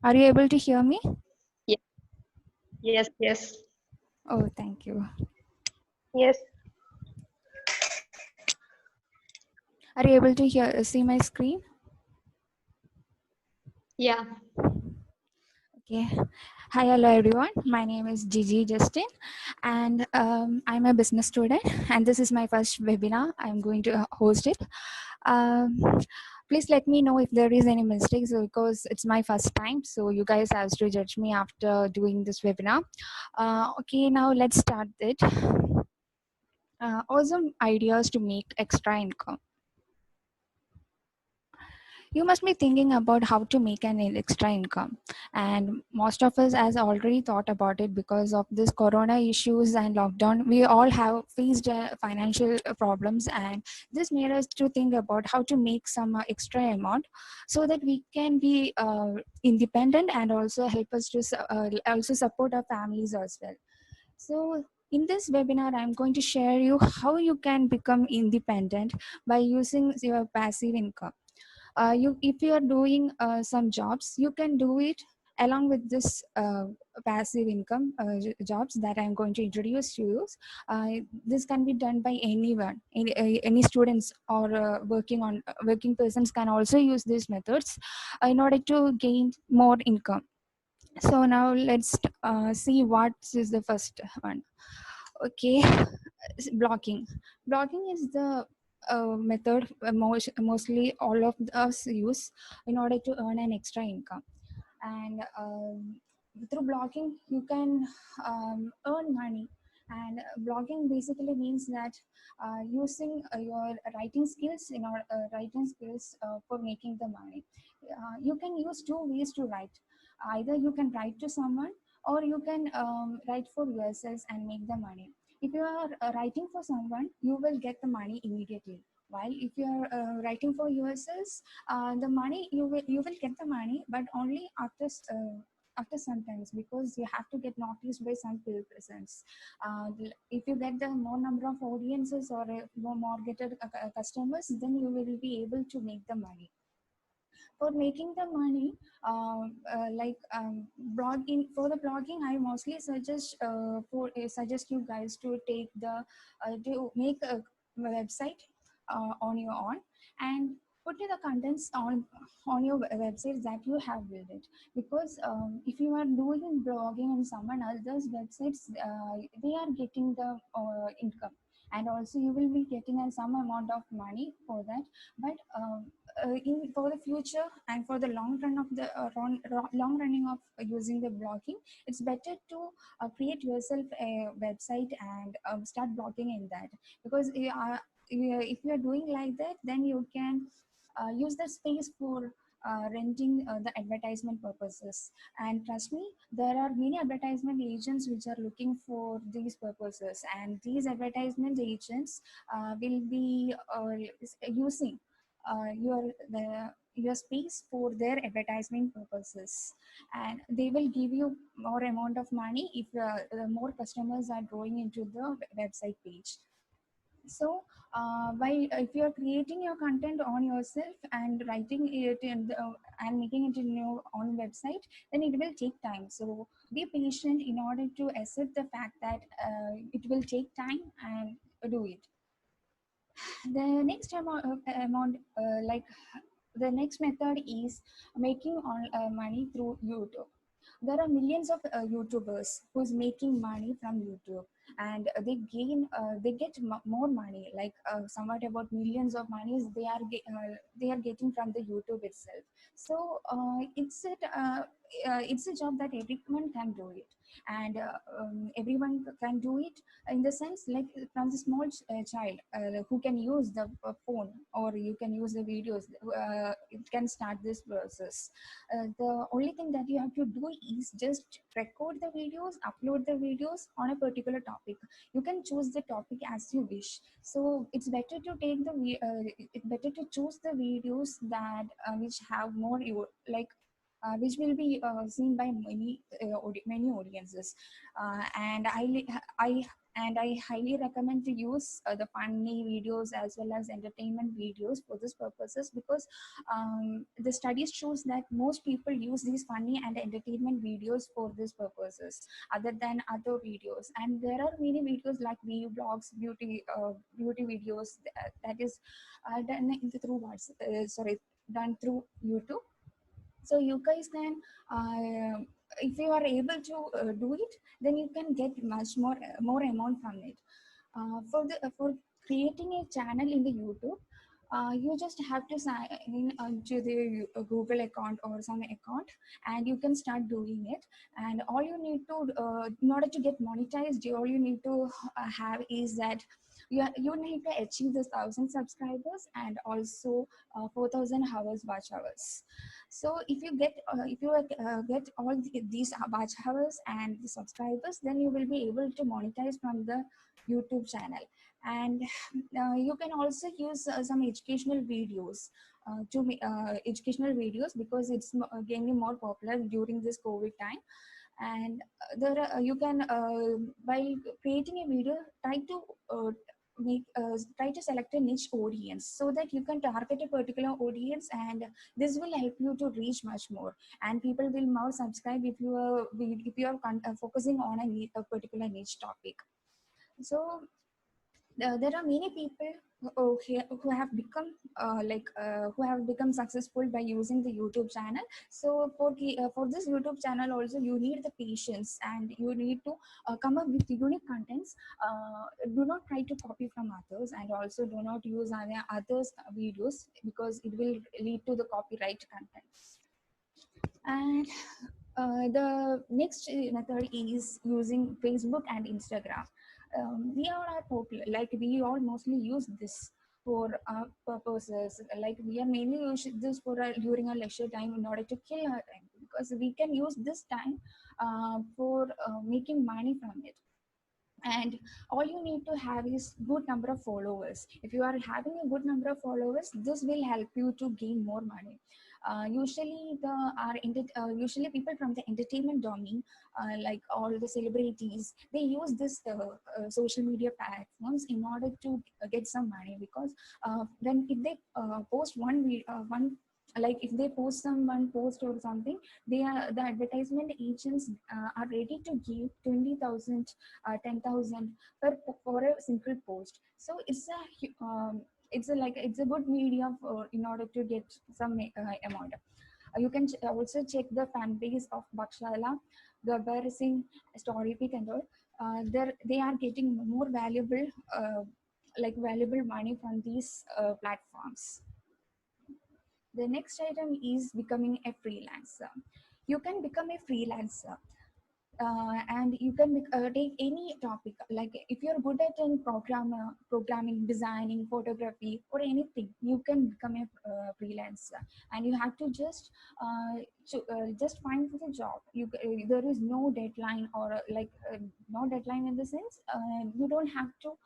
Are you able to hear me? Ye- Yes, yes, Oh, thank you. yes, Are you able to see my screen? yeah. Okay. Hi, hello everyone. My name is Gigi Justin, and I'm a business student. And this is my first webinar. I'm going to host it. Um, Please let me know if there is any mistakes because it's my first time. So you guys have to judge me after doing this webinar. Okay, now let's start it. Awesome ideas to make extra income. You must be thinking about how to make an extra income, and most of us has already thought about it because of this corona issues and lockdown. We all have faced financial problems, and this made us to think about how to make some extra amount so that we can be independent and also help us to also support our families as well. So in this webinar, I'm going to share you how you can become independent by using your passive income. If you are doing some jobs, you can do it along with this passive income jobs that I'm going to introduce to you. This can be done by anyone, any students or working persons can also use these methods in order to gain more income. So now let's see what is the first one. Okay, blocking. Blocking is the method mostly all of us use in order to earn an extra income. And through blocking, you can earn money. And blocking basically means that using your writing skills for making the money. You can use two ways to write. Either you can write to someone, or you can write for yourselves and make the money. If you are writing for someone, you will get the money immediately. While if you are writing for yourselves, the money you will get the money, but only after some times, because you have to get noticed by some persons. If you get the more number of audiences or more get customers, then you will be able to make the money. For making the money, blogging, for the blogging, I mostly suggest you guys to take the to make a website on your own, and put in the contents on your website that you have built it. Because if you are doing blogging on someone else's websites, they are getting the income, and also you will be getting some amount of money for that. But for the future and for the long run of the long running of using the blogging, it's better to create yourself a website and start blogging in that. Because if you are doing like that, then you can use the space for renting the advertisement purposes. And trust me, there are many advertisement agents which are looking for these purposes, and these advertisement agents will be using your space for their advertisement purposes, and they will give you more amount of money if the more customers are going into the website page. So by if you are creating your content on yourself and writing it and making it in your own website, then it will take time. So be patient in order to accept the fact that it will take time, and do it. The next amount like the next method is making money through YouTube. There are millions of YouTubers who's making money from YouTube, and they get more money, like somewhat about millions of monies they are getting from the YouTube itself. So it's a job that everyone can do it, and everyone can do it in the sense, like from the small child who can use the phone, or you can use the videos. It can start this process. The only thing that you have to do is just record the videos, upload the videos on a particular topic. You can choose the topic as you wish. So it's better to it's better to choose the videos that which have more you like which will be seen by many audiences. And I highly recommend to use the funny videos as well as entertainment videos for this purposes, because the studies shows that most people use these funny and entertainment videos for these purposes other than other videos. And there are many videos like vlogs, beauty videos that is done through done through YouTube. So you guys can, if you are able to do it, then you can get much more amount from it. For creating a channel in the YouTube, you just have to sign in to the Google account or some account, and you can start doing it. And all you need to, in order to get monetized, all you need to have is that you need to achieve the 1,000 subscribers and also 4,000 hours watch hours. So if you get all these watch hours and the subscribers, then you will be able to monetize from the YouTube channel. And you can also use some educational videos educational videos, because it's gaining more popular during this COVID time. And there are, you can by creating a video, try to select a niche audience so that you can target a particular audience, and this will help you to reach much more, and people will more subscribe if you are focusing on a particular niche topic. So there are many people who have become who have become successful by using the YouTube channel. So for this YouTube channel also, you need the patience, and you need to come up with unique contents. Do not try to copy from others, and also do not use others videos, because it will lead to the copyright contents. And the next method is using Facebook and Instagram. We all are popular, like we all mostly use this for our purposes. Like we are mainly use this for during our leisure time in order to kill our time, because we can use this time for making money from it. And all you need to have is good number of followers. If you are having a good number of followers, this will help you to gain more money. Usually people from the entertainment domain, like all the celebrities, they use this social media platforms in order to get some money, because when if they post one, like if they post one post or something, the advertisement agents are ready to give 20,000, 10,000 for a single post. So it's a good media for in order to get some amount. You can also check the fan base of Bakshala, Gabbar Singh, Storypic and all. They are getting more valuable, valuable money from these platforms. The next item is becoming a freelancer. You can become a freelancer, and you can take any topic. Like if you're good at in programming, designing, photography, or anything, you can become a freelancer. And you have to just find the job. There is no deadline, or no deadline in the sense, you don't have to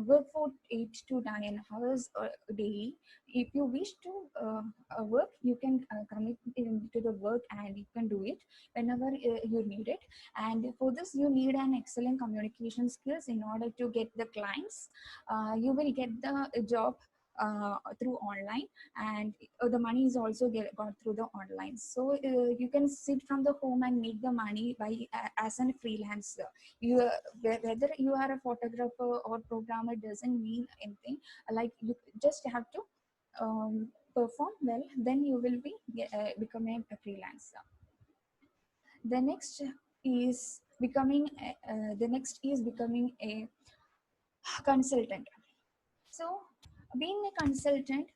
work for 8 to 9 hours daily. If you wish to work, you can commit into the work, and you can do it whenever you need it. And for this, you need an excellent communication skills in order to get the clients. You will get the job through online, and the money is also got through the online. So you can sit from the home and make the money by as a freelancer. Whether you are a photographer or programmer doesn't mean anything. Like you just have to perform well, then you will be becoming a freelancer. The next is becoming a consultant. So being a consultant,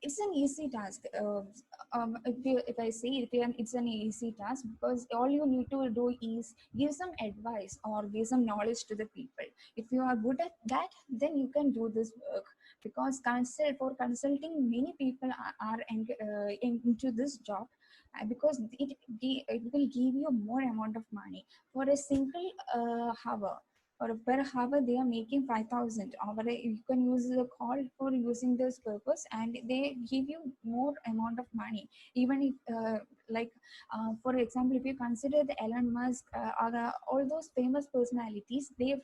it's an easy task. If I say it's an easy task, because all you need to do is give some advice or give some knowledge to the people. If you are good at that, then you can do this work. Because for consulting, many people are into this job, because it will give you more amount of money for a single hour. or per hour they are making 5,000, or you can use the call for using this purpose and they give you more amount of money. Even if like for example, if you consider the Elon Musk or all those famous personalities, they've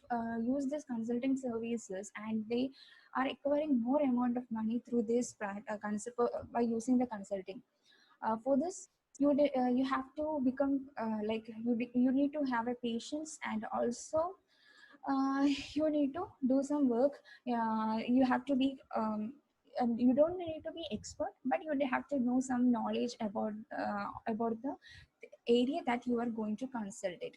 used this consulting services and they are acquiring more amount of money through this by using the consulting. For this, you have to become you need to have a patience, and also you need to do some work. You have to be and you don't need to be expert, but you have to know some knowledge about the area that you are going to consult it.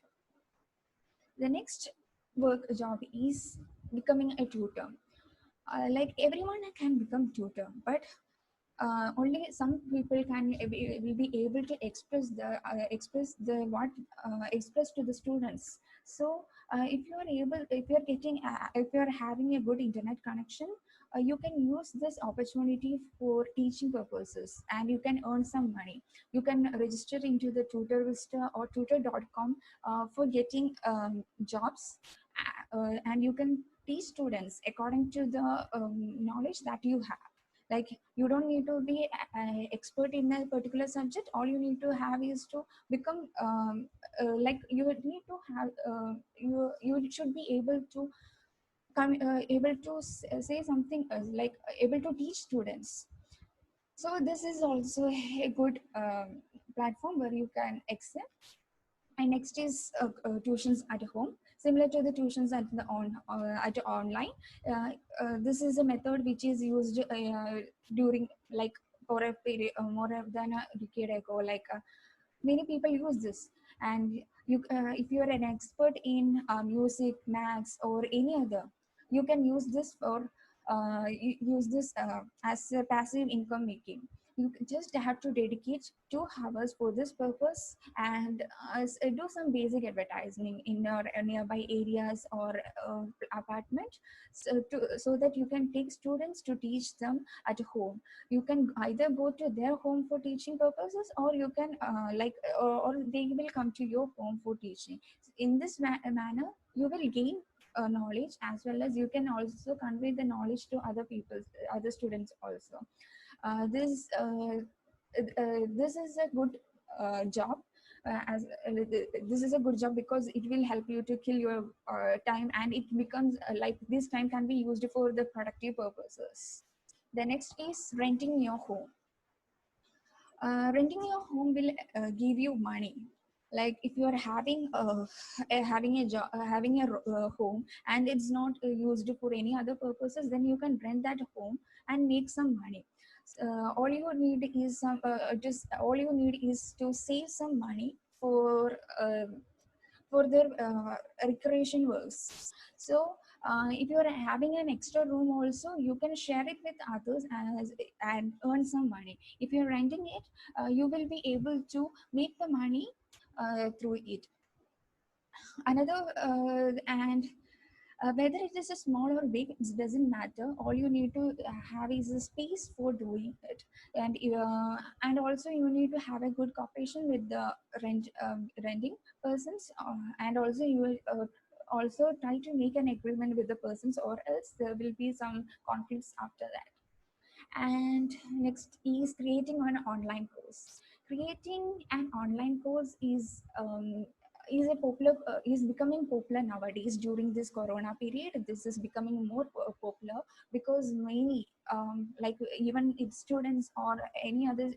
The next work job is becoming a tutor. Like everyone can become tutor, but only some people will be able to express the what express to the students. So if you are getting if you are having a good internet connection, you can use this opportunity for teaching purposes and you can earn some money. You can register into the tutorvista or tutor.com for getting jobs, and you can teach students according to the knowledge that you have. Like you don't need to be expert in a particular subject. All you need to have is to become like you need to have you should be able to able to say something like able to teach students. So this is also a good platform where you can excel. And next is tuitions at home, similar to the tuitions at the at online. Uh, this is a method which is used during like for a period more than a decade ago. Like many people use this, and you if you are an expert in music, maths, or any other, you can use this for use this as a passive income making. You just have to dedicate 2 hours for this purpose and do some basic advertising in your nearby areas or apartment, so that you can take students to teach them at home. You can either go to their home for teaching purposes, or you can or they will come to your home for teaching. In this manner you will gain knowledge, as well as you can also convey the knowledge to other people, other students also. This is a good job. As This is a good job because it will help you to kill your time, and it becomes like this time can be used for the productive purposes. The next is renting your home. Renting your home will give you money. Like if you are having a job, having a home, and it's not used for any other purposes, then you can rent that home and make some money. All you need is just all you need is to save some money uh, for their recreation works. So if you are having an extra room also, you can share it with others and earn some money. If you're renting it, you will be able to make the money through it. Another and Whether it is a small or big, it doesn't matter. All you need to have is a space for doing it, and also you need to have a good cooperation with the renting persons, and also you will also try to make an agreement with the persons, or else there will be some conflicts after that. And next is creating an online course. Creating an online course is a popular is becoming popular nowadays during this corona period. This is becoming more popular because many like even if students or any other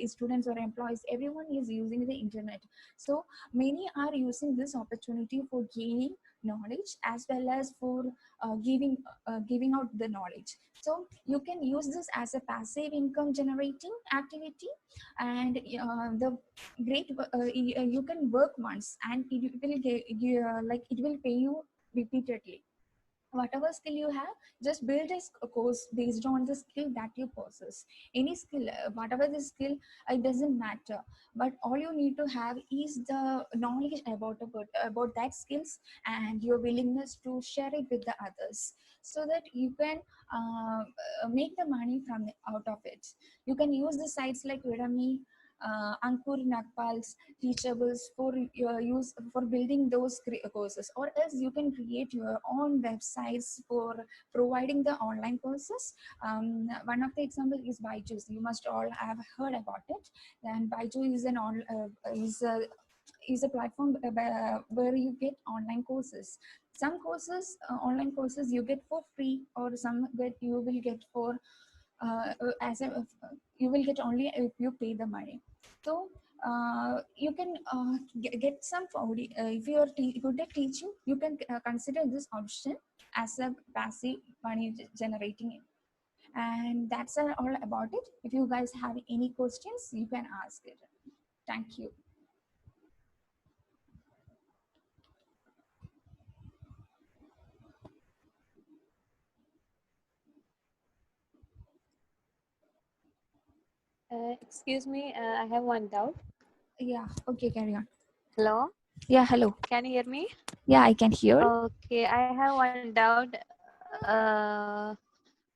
students or employees, everyone is using the internet. So many are using this opportunity for gaining knowledge, as well as for giving out the knowledge. So you can use this as a passive income generating activity. And the great you can work once and it will like it will pay you repeatedly. Whatever skill you have, just build a course based on the skill that you possess. Any skill, whatever the skill, it doesn't matter, but all you need to have is the knowledge about that skills, and your willingness to share it with the others, so that you can make the money from out of it. You can use the sites like Udemy, Ankur Nagpal's teachables for your use for building those courses, or else you can create your own websites for providing the online courses. One of the example is Byju's. You must all have heard about it. And Byju is an is a platform where you get online courses. Some courses, online courses, you get for free, or some that you will get for as a you will get only if you pay the money. So you can get some if you are good at teaching, you can consider this option as a passive money generating. And that's all about it. If you guys have any questions, you can ask it. Thank you. Excuse me, I have one doubt. Yeah, okay, carry on. Hello, Yeah, hello. can you hear me? Yeah, I can hear. Okay, I have one doubt.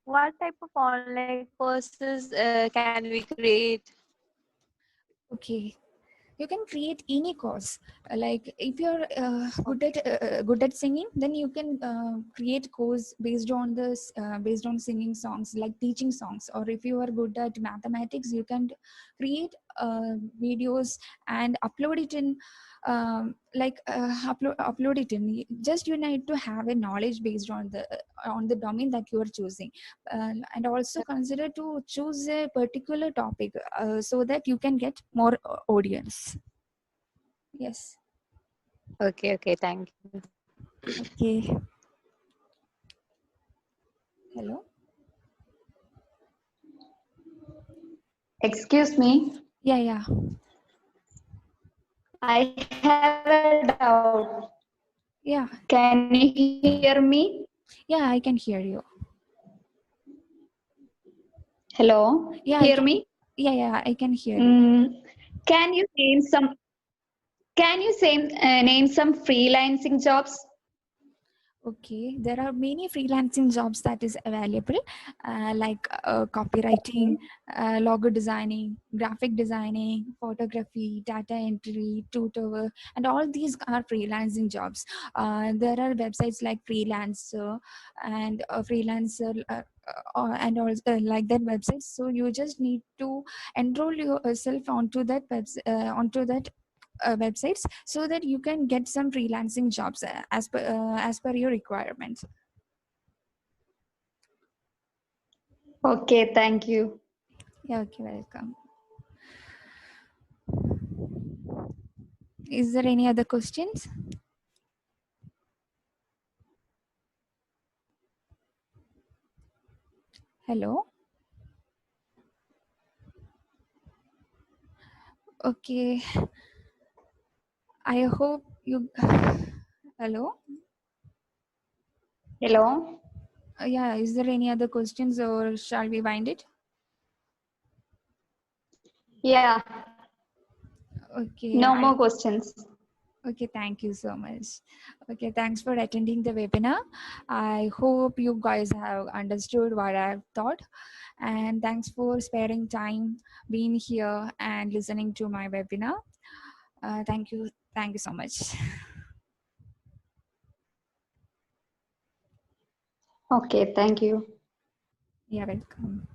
What type of online courses can we create? Okay, you can create any course. Like if you're good at singing, then you can create course based on this based on singing songs, like teaching songs. Or if you are good at mathematics, you can create videos and upload it in upload it in. Just you need to have a knowledge based on the domain that you are choosing. And also consider to choose a particular topic so that you can get more audience. Yes. Okay, thank you. Okay. Hello. Excuse me. Yeah. I have a doubt. Yeah. Can you hear me? Yeah, I can hear you. Hello. Yeah, I Hear can. me? Yeah, I can hear you. Can you name some? Can you name some freelancing jobs? Okay, there are many freelancing jobs that is available, like copywriting, logo designing, graphic designing, photography, data entry, tutor, and all these are freelancing jobs. There are websites like Freelancer and Freelancer. And also like that website, so you just need to enroll yourself onto that websites, so that you can get some freelancing jobs as per your requirements. Okay, thank you. Yeah, okay, welcome. Is there any other questions? Hello. Okay, I hope you hello. Hello. Yeah, is there any other questions, or shall we wind it? Yeah. Okay, No more questions. okay, thank you so much. Okay, thanks for attending the webinar. I hope you guys have understood what I've taught, and thanks for sparing time being here and listening to my webinar. Thank you so much. Okay, thank you. You're welcome.